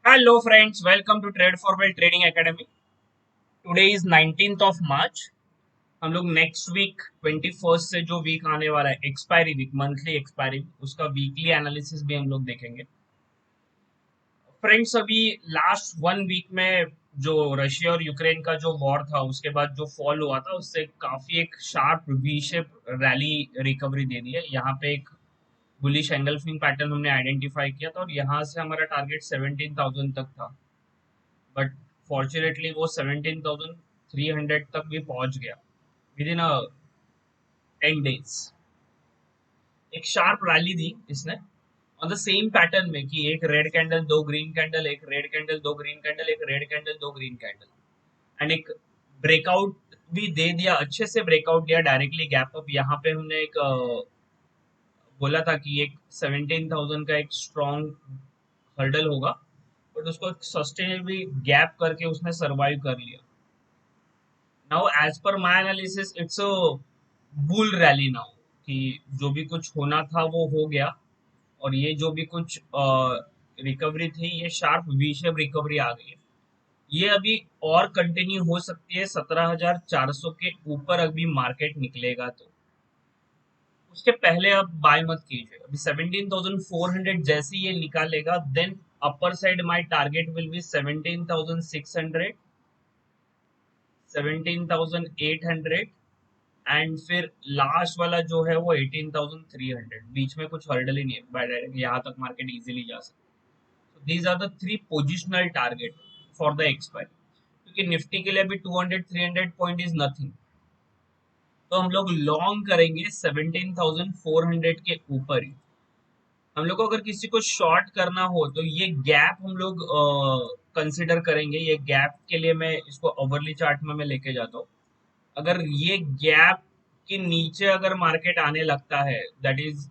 Hello friends, welcome to Trade for Well Trading Academy. Today is 19th of March. हम लोग next week 21st से जो week आने वाला है एक्सपायरी वीक, मंथली एक्सपायरी, उसका वीकली एनालिसिस भी हम लोग देखेंगे. फ्रेंड्स, अभी लास्ट वन वीक में जो रशिया और यूक्रेन का जो वॉर था उसके बाद जो फॉल हुआ था उससे काफी एक sharp V shape rally recovery दे दी है. यहाँ पे एक बुलिश एंगल्फिंग पैटर्न हमने आइडेंटिफाई किया था और यहाँ से हमारा टारगेट 17,000 तक था. बट फॉर्चुनेटली वो 17,300 तक भी पहुंच गया विद इन 10 days. एक शार्प रैली दी इसने ऑन द सेम पैटर्न में कि एक रेड कैंडल, दो ग्रीन कैंडल, एक रेड कैंडल, दो ग्रीन कैंडल, एक रेड कैंडल, दो ग्रीन कैंडल, एंड एक ब्रेकआउट भी दे दिया, अच्छे से ब्रेकआउट दिया डायरेक्टली गैप अप. यहाँ पे हमने एक बोला था कि एक 17,000 का एक स्ट्रॉन्ग हर्डल होगा, बट उसको सस्टेनेबली गैप करके उसने सरवाइव कर लिया. Now as per my analysis it's a bull rally now, कि जो भी कुछ होना था वो हो गया. और ये जो भी कुछ रिकवरी थी ये शार्प वी शेप रिकवरी आ गई है. ये अभी और कंटिन्यू हो सकती है 17,400 के ऊपर अभी मार्केट निकलेगा तो. उसके पहले आप बाय मत कीजिए. अभी 17,400 जैसे ये निकालेगा then upper side my target will be 17,600, 17,800, and फिर लास्ट वाला जो है वो 18,300. बीच में कुछ हर्डल ही नहीं है, बाय डायरेक्ट यहाँ तक मार्केट इजीली जा सकता है. These are the three positional target for the expiry. क्योंकि निफ्टी के लिए भी 200-300 पॉइंट इज नथिंग, तो हम लोग लॉन्ग करेंगे 17,400 के ऊपर ही. हम लोग को अगर किसी को शॉर्ट करना हो तो ये गैप हम लोग कंसिडर करेंगे. ये गैप के लिए मैं इसको ओवरली चार्ट में मैं लेके जाता हूँ. अगर ये गैप के नीचे अगर मार्केट आने लगता है, दैट इज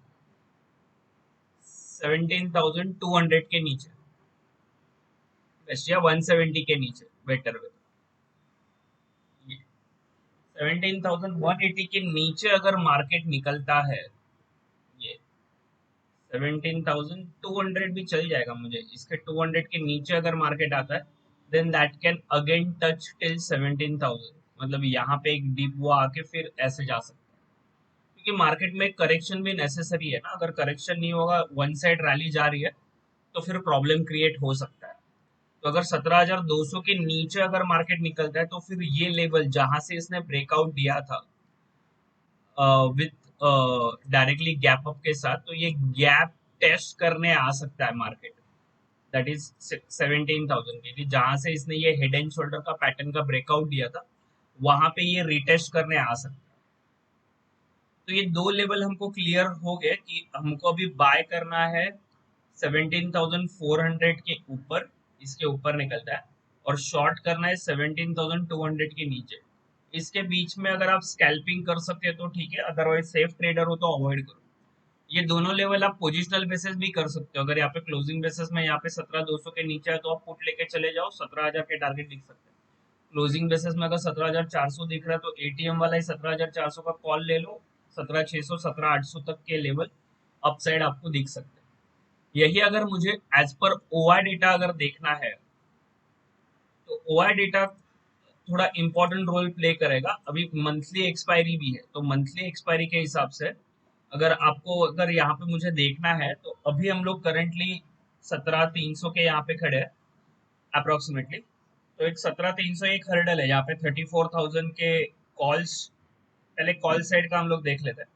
17,200 के नीचे बेस्ट, या 170 के नीचे बेटर वे, 17,180 के नीचे अगर मार्केट निकलता है, ये 17,200 भी चल जाएगा मुझे, इसके 200 के नीचे अगर मार्केट आता है then that can again touch till 17,000. मतलब यहाँ पे एक डीप वो आके फिर ऐसे जा सकता है. क्योंकि मार्केट में करेक्शन भी नेसेसरी है ना. अगर करेक्शन नहीं होगा, वन साइड रैली जा रही है, तो फिर प्रॉब्लम क्रिएट हो सकता है. तो अगर 17,200 के नीचे अगर मार्केट निकलता है तो फिर ये लेवल जहां से इसने ब्रेकआउट दिया था विथ डायरेक्टली गैप अप के साथ, तो ये गैप टेस्ट करने आ सकता है मार्केट. दैट इज 17,000 के लिए, जहां से इसने ये हेड एंड शोल्डर का पैटर्न का ब्रेकआउट दिया था, वहां पे ये रिटेस्ट करने आ सकता है. तो ये दो लेवल हमको क्लियर हो गए कि हमको अभी बाय करना है 17,400 के ऊपर, इसके ऊपर निकलता है, और शॉर्ट करना है 17,200 के नीचे. इसके बीच में अगर आप स्कैल्पिंग कर सकते हैं तो ठीक है, अदरवाइज सेफ ट्रेडर हो तो अवॉइड करो. ये दोनों लेवल आप पोजिशनल बेसिस भी कर सकते हो. अगर यहाँ पे क्लोजिंग बेसिस में यहाँ पे 17,200 के नीचे है तो आप पुट लेके चले जाओ, 17,000 के टारगेट दिख सकते हैं. क्लोजिंग बेसिस में अगर 17,400 दिख रहा है तो एटीएम वाला ही 17,400 का कॉल ले लो. 17,600 17,800 तक के लेवल अपसाइड आपको दिख सकते हैं. यही अगर मुझे एज पर ओआई डेटा अगर देखना है तो ओआई डेटा थोड़ा इंपॉर्टेंट रोल प्ले करेगा. अभी मंथली एक्सपायरी भी है, तो मंथली एक्सपायरी के हिसाब से अगर आपको अगर यहाँ पे मुझे देखना है तो अभी हम लोग करंटली 17,300 के यहाँ पे खड़े हैं अप्रोक्सीमेटली. तो एक 17,300 एक हर्डल है, यहाँ पे 34,000 के कॉल्स. पहले कॉल साइड का हम लोग देख लेते हैं.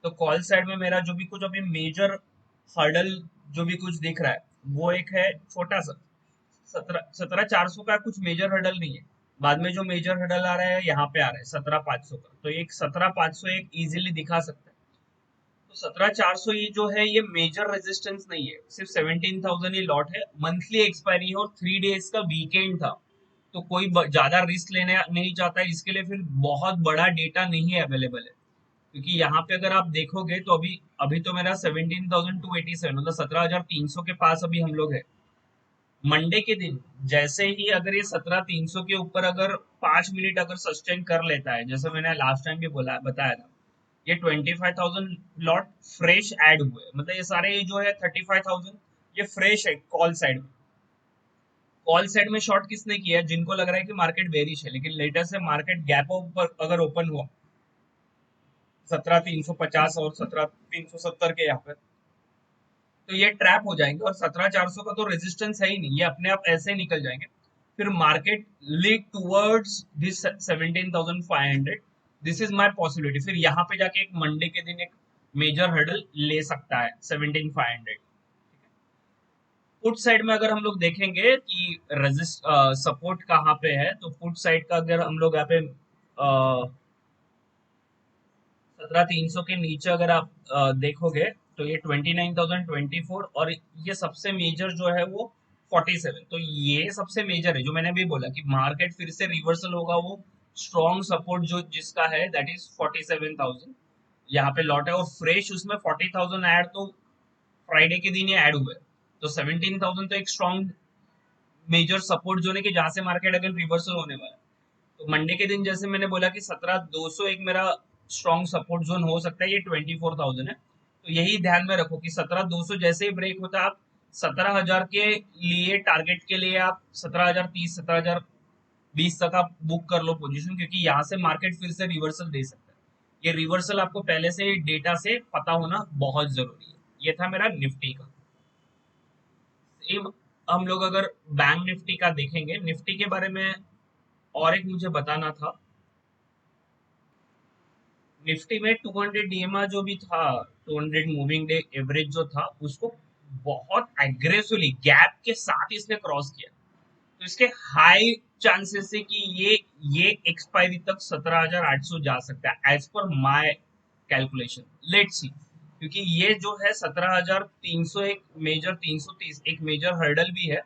तो कॉल साइड में मेरा जो भी कुछ अभी मेजर हर्डल जो भी कुछ दिख रहा है वो एक है छोटा सा 17,400 का. कुछ मेजर हर्डल नहीं है. बाद में जो मेजर हर्डल आ रहा है यहाँ पे आ रहा है 17,500 का, तो एक 17,500 एक इजीली दिखा सकता है. तो 17,400 ये जो है ये मेजर रेजिस्टेंस नहीं है, सिर्फ 17,000 ही लॉट है. मंथली एक्सपायरी है और 3 डेज का वीकेंड था, तो कोई ज्यादा रिस्क लेने नहीं चाहता है. इसके लिए फिर बहुत बड़ा डेटा नहीं है अवेलेबल है. क्योंकि यहाँ पे अगर आप देखोगे तो अभी अभी तो मेरा 17,287, मतलब 17,300 के पास अभी हम लोग है. मंडे के दिन जैसे ही अगर ये 17,300 के ऊपर अगर 5 मिनट अगर सस्टेन कर लेता है, जैसे मैंने लास्ट टाइम भी बोला बताया था, ये 25,000 लॉट फ्रेश ऐड हुए. मतलब ये सारे जो है 35,000 ये फ्रेश है कॉल साइड में. कॉल साइड में शॉर्ट किसने किया? जिनको लग रहा है कि मार्केट बेरिश है, लेकिन लेटर से मार्केट गैप अप अगर ओपन हुआ 17,350 और 17,370 के यहाँ पे, तो ये ट्रैप हो जाएंगे और 17,400 का तो रेजिस्टेंस है ही नहीं, ये अपने आप ऐसे निकल जाएंगे। फिर market lead towards this 17,500, this is my possibility. फिर यहाँ पे जाके एक मंडे के दिन एक मेजर हर्डल ले सकता है 17,500। फुट साइड में अगर हम लोग देखेंगे कि रेजिस्ट सपोर्ट कहाँ पे है, तो फुट साइड का अगर हम लोग यहाँ पे 17,300 के नीचे अगर आप देखोगे तो ये 29,024, और ये सबसे मेजर जो है वो 47। तो ये सबसे मेजर है, जो मैंने भी बोला कि मार्केट फिर से रिवर्सल होगा, वो स्ट्रॉन्ग सपोर्ट जो जिसका है दैट इज 47,000, यहाँ पे लॉट है। और फ्रेश उसमें 40,000 ऐड तो फ्राइडे के दिन ही ऐड हुए, तो 17,000 तो एक स्ट्रॉन्ग मेजर सपोर्ट जोन है कि जहां से मार्केट अगर रिवर्सल होने वाला है। तो मंडे के दिन जैसे मैंने बोला कि 17,200 एक मेरा स्ट्रॉन्ग सपोर्ट जोन हो सकता है, ये 24,000 है। तो यही ध्यान में रखो कि 17,200 जैसे ही ब्रेक होता है, आप 17,000 के लिए टारगेट के लिए आप 17,030 17,020 तक आप बुक कर लो पोजीशन, क्योंकि यहाँ से मार्केट फिर से रिवर्सल दे सकता है। ये रिवर्सल आपको पहले से डेटा से पता होना बहुत जरूरी है। ये था मेरा निफ्टी का। सेम हम लोग अगर बैंक निफ्टी का देखेंगे, निफ्टी के बारे में और एक मुझे बताना था। निफ्टी में 200 डीएमआर जो भी था, 200 मूविंग डे एवरेज जो था, उसको बहुत एग्रेसिवली गैप के साथ इसने क्रॉस किया। तो इसके हाई चांसेस है कि ये एक्सपायरी तक 17,800 जा सकता है as per my calculation. Let's see, क्योंकि ये जो है 17,300 एक मेजर, 330 एक मेजर हर्डल भी है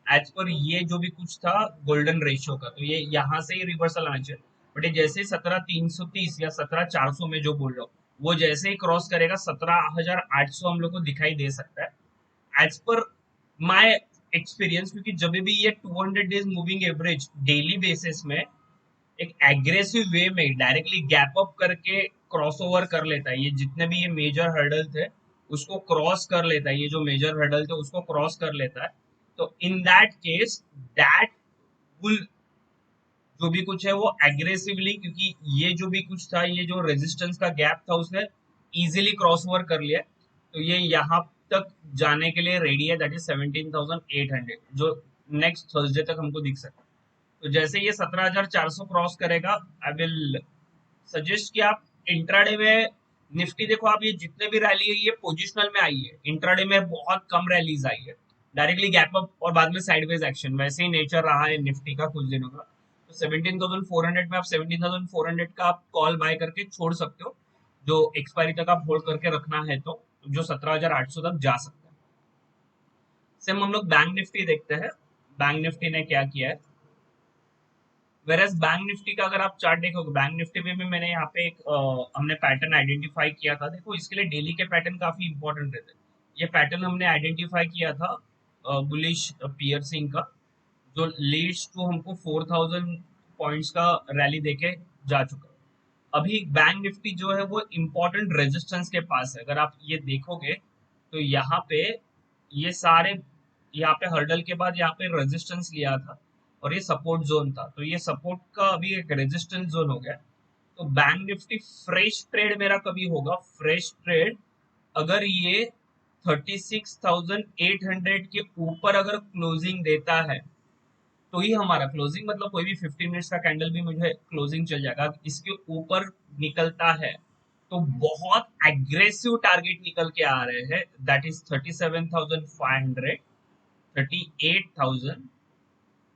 एज पर ये जो भी कुछ था गोल्डन रेशियो का। तो ये यहाँ से ही रिवर्सल आना चाहिए, बट ये जैसे 17,330 या 17,400 में जो बोल रहा हूँ, वो जैसे ही क्रॉस करेगा 17,800 हम लोग को दिखाई दे सकता है एज पर माय एक्सपीरियंस। क्योंकि जब भी ये 200 days moving average daily basis में एक एग्रेसिव वे में डायरेक्टली गैप अप करके क्रॉस ओवर कर लेता है, ये जितने भी ये मेजर हर्डल थे उसको क्रॉस कर लेता है, ये जो मेजर हर्डल थे उसको क्रॉस कर लेता है, तो in that case that will जो भी कुछ है वो एग्रेसिवली, क्योंकि ये जो भी कुछ था, ये जो रेजिस्टेंस का गैप था उसने इजीली क्रॉस ओवर कर लिया, तो ये यहाँ तक जाने के लिए रेडी है, दैट इज 17,800, जो नेक्स्ट थर्सडे तक हमको दिख सकता है। तो जैसे ये 17,400 क्रॉस करेगा, आई विल सजेस्ट कि आप इंट्राडे में निफ्टी देखो, आप ये जितने भी रैली है ये पोजिशनल में आई है, इंट्राडे में बहुत कम रैलीज आई है, डायरेक्टली गैप अप और बाद में साइडवेज एक्शन, वैसे ही नेचर रहा है निफ्टी का कुछ दिनों का। तो 17,400 में आप 17,400 का आप कॉल बाय करके छोड़ सकते हो, जो एक्सपायरी तक आप होल्ड करके रखना है, तो जो 17,800 तक जा सकता है। सेम हम लोग बैंक निफ्टी देखते हैं, बैंक निफ्टी ने क्या किया है। वेरएस बैंक निफ्टी का अगर आप चार्ट देखोगे, बैंक निफ्टी में भी मैंने यहाँ पे एक हमने पैटर्न आइडेंटिफाई किया था। देखो इसके लिए डेली के पैटर्न काफी इंपॉर्टेंट रहते हैं। ये पैटर्न हमने आइडेंटिफाई किया था बुलिश पियर्सिंग का, जो लीड्स टू हमको 4,000 पॉइंट्स का रैली देके जा चुका है। अभी बैंक निफ्टी जो है वो इम्पोर्टेंट रेजिस्टेंस के पास है। अगर आप ये देखोगे तो यहाँ पे ये सारे, यहाँ पे हर्डल के बाद यहाँ पे रेजिस्टेंस लिया था और ये सपोर्ट जोन था, तो ये सपोर्ट का अभी एक रेजिस्टेंस जोन हो गया। तो बैंक निफ्टी फ्रेश ट्रेड मेरा कभी होगा, फ्रेश ट्रेड अगर ये 36,800 के ऊपर अगर क्लोजिंग देता है, तो ही हमारा क्लोजिंग, मतलब कोई भी 15 मिनट्स का कैंडल भी मुझे क्लोजिंग चल जाएगा। इसके ऊपर निकलता है तो बहुत एग्रेसिव टारगेट निकल के आ रहे हैं, दैट इज 37,500, 38,000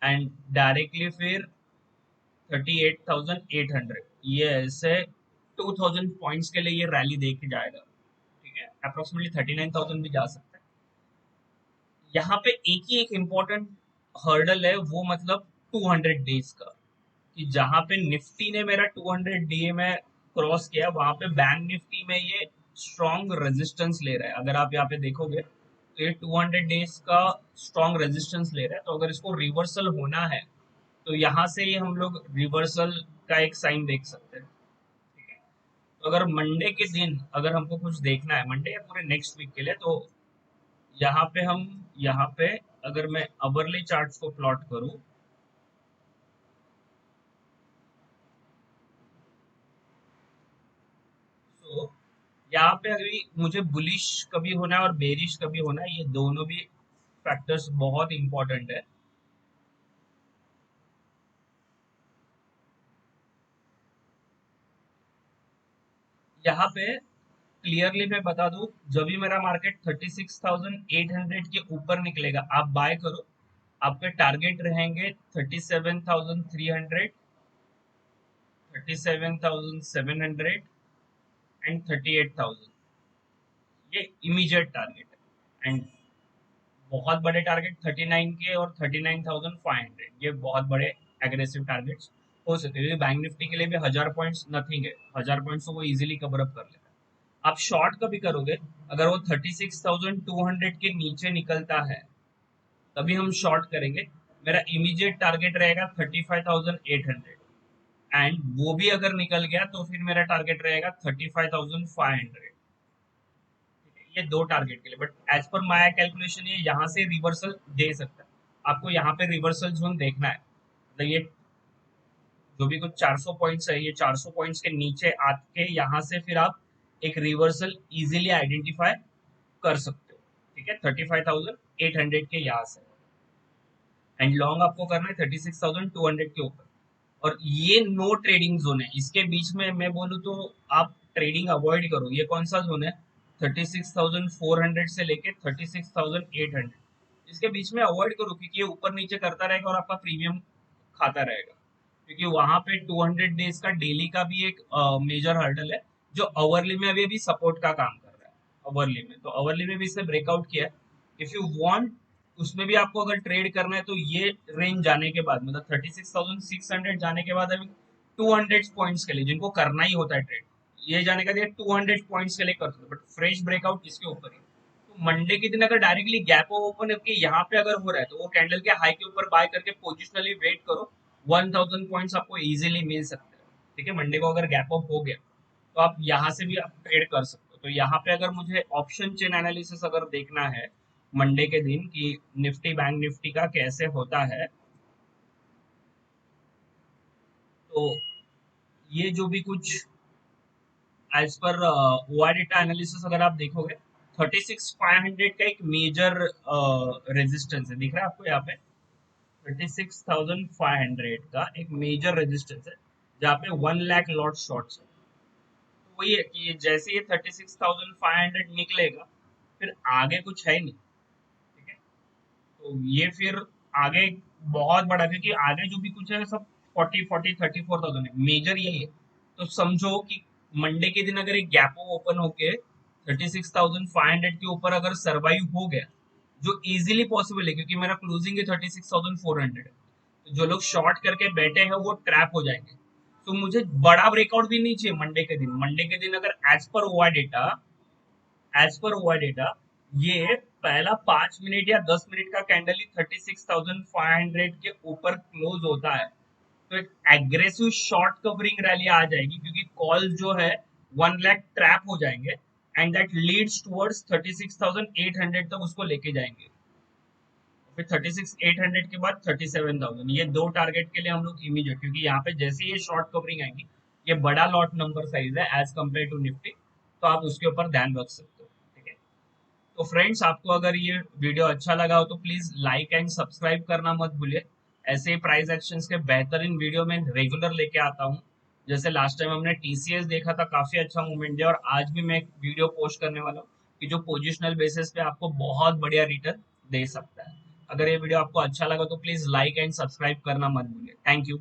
एंड डायरेक्टली फिर 38,800। ये ऐसे 2,000 पॉइंट्स के लिए ये रैली दे के जाएगा, ठीक है। अप्रोक्सीमेटली 39,000 भी जा सकता है। यहाँ पे एक ही एक इम्पोर्टेंट हर्डल है, वो मतलब 200 डेज का, कि जहां पे निफ्टी ने मेरा 200 डीए में क्रॉस किया, वहां पे बैंक निफ्टी में ये स्ट्रॉन्ग रेजिस्टेंस ले रहा है। अगर आप यहाँ पे देखोगे तो ये 200 डेज का स्ट्रॉन्ग रेजिस्टेंस ले रहा है, तो अगर इसको रिवर्सल होना है तो यहाँ से ही हम लोग रिवर्सल का एक साइन देख सकते हैं, ठीक है। तो अगर मंडे के दिन अगर हमको कुछ देखना है, मंडे या पूरे नेक्स्ट वीक के लिए, तो यहाँ पे हम यहाँ पे अगर मैं अवरली चार्ट्स को प्लॉट करूं, तो यहाँ पे अभी मुझे बुलिश कभी होना है और बेरिश कभी होना है, ये दोनों भी फैक्टर्स बहुत इंपॉर्टेंट है। यहाँ पे क्लियरली मैं बता दूं, जब भी मेरा मार्केट 36,800 के ऊपर निकलेगा आप बाय करो। आपके टारगेट रहेंगे 37,300, 37,700 एंड 38,000। ये इमीडिएट टारगेट है। एंड बहुत बड़े टारगेट 39 के और 39,500, ये बहुत बड़े एग्रेसिव टारगेट्स हो सकते हैं। बैंक निफ्टी के लिए भी 1000 पॉइंट्स नथिंग है, 1000 पॉइंट्स तो वो इजीली कवर अप कर लेगा। आप शॉर्ट कभी करोगे, अगर वो 36,200 के नीचे निकलता है तभी हम शॉर्ट करेंगे। मेरा इमीडिएट टारगेट रहेगा 35,800, एंड वो भी अगर निकल गया तो फिर मेरा टारगेट रहेगा 35,500। ये दो टारगेट के लिए, but as per my calculation ये यहाँ से रिवर्सल दे सकता है। आपको यहाँ पे रिवर्सल जोन देखना है, मतलब ये जो भी कुछ 400 पॉइंट्स है, ये 400 पॉइंट्स के नीचे आके यहाँ से फिर आप एक रिवर्सल इजीली आइडेंटिफाई कर सकते हो। ठीक है, 35,800 के यहाँ से। एंड लॉन्ग आपको करना है 36,200 के ऊपर। और ये नो ट्रेडिंग जोन है, इसके बीच में मैं बोलूँ तो आप ट्रेडिंग अवॉइड करो। ये कौन सा जोन है? 36,400 से लेके 36,800, इसके बीच में अवॉइड करो, क्योंकि ये ऊपर नीचे करता रहेगा और आपका प्रीमियम खाता रहेगा। क्योंकि वहां पे 200 डेज का डेली का भी एक मेजर हर्डल है, जो अवरली में अभी अभी सपोर्ट का काम कर रहा है। अवरली में तो अवरली में भी इसने ब्रेकआउट किया है। इफ यू वांट उसमें भी आपको अगर ट्रेड करना है तो ये रेंज जाने के बाद, मतलब 36,600 जाने के बाद अभी 200 पॉइंट्स के लिए जिनको करना ही होता है ट्रेड, ये जाने का दिया 200 पॉइंट्स के लिए कर सकते, बट फ्रेश ब्रेकआउट इसके ऊपर ही। तो मंडे के दिन अगर डायरेक्टली गैप ओपन के यहाँ पे अगर हो रहा है तो वो कैंडल के हाई के ऊपर बाय करके पोजिशनली वेट करो। 1000 पॉइंट्स आपको इजीली मिल सकते हैं। ठीक है, मंडे को अगर गैप अप हो गया तो आप यहाँ से भी आप ट्रेड कर सकते हो। तो यहाँ पे अगर मुझे ऑप्शन चेन एनालिसिस अगर देखना है मंडे के दिन कि निफ्टी बैंक निफ्टी का कैसे होता है, तो ये जो भी कुछ as per OR data analysis अगर आप देखोगे, 36,500 का एक मेजर रेजिस्टेंस है, दिख रहा है आपको यहाँ पे? 36,500 का एक मेजर रेजिस्टेंस है जहाँ पे 1 लाख लॉट शॉर्ट्स है। तो वही है कि जैसे ये 36,500 निकलेगा फिर आगे कुछ है नहीं। ठीक है, तो ये फिर आगे बहुत बड़ा, क्योंकि आगे जो भी कुछ है सब 34,000 है, मेजर यही है। तो समझो कि मंडे के दिन अगर एक गैप ओपन होके 36,500 के ऊपर अगर सरवाइव हो गया, जो इजीली पॉसिबल है क्योंकि मेरा क्लोजिंग है 36,400 है, तो जो लोग शॉर्ट करके बैठे हैं वो ट्रैप हो जाएंगे। तो मुझे बड़ा ब्रेकआउट भी नहीं चाहिए मंडे के दिन। मंडे के दिन अगर एज पर ओआ डेटा ये पहला 5 मिनट या 10 मिनट का कैंडल ही 36,500 के ऊपर क्लोज होता है, तो एक एग्रेसिव शॉर्ट कवरिंग रैली आ जाएगी, क्योंकि कॉल जो है 1 लाख ट्रैप हो जाएंगे एंड दैट लीड्स टुवर्ड्स 36,800 तक उसको लेके जाएंगे। फिर 36,800 के बाद 37,000, ये दो टारगेट के लिए हम लोग इमीडिएट, क्योंकि यहाँ पे जैसे ये शॉर्ट कवरिंग आएंगी, ये बड़ा लॉट नंबर साइज है एज कम्पेयर टू निफ्टी, तो आप उसके ऊपर ध्यान रख सकते हो। ठीक है, तो फ्रेंड्स आपको अगर ये वीडियो अच्छा लगा हो तो प्लीज लाइक एंड सब्सक्राइब करना मत भूलिए। ऐसे ही प्राइस एक्शंस के बेहतरीन वीडियो में रेगुलर लेके आता हूँ। जैसे लास्ट टाइम हमने टीसीएस देखा था, काफी अच्छा मूवमेंट दिया, और आज भी मैं एक वीडियो पोस्ट करने वाला हूँ कि जो पोजिशनल बेसिस पे आपको बहुत बढ़िया रिटर्न दे सकता है। अगर ये वीडियो आपको अच्छा लगा तो प्लीज लाइक एंड सब्सक्राइब करना मत भूलिए। Thank you.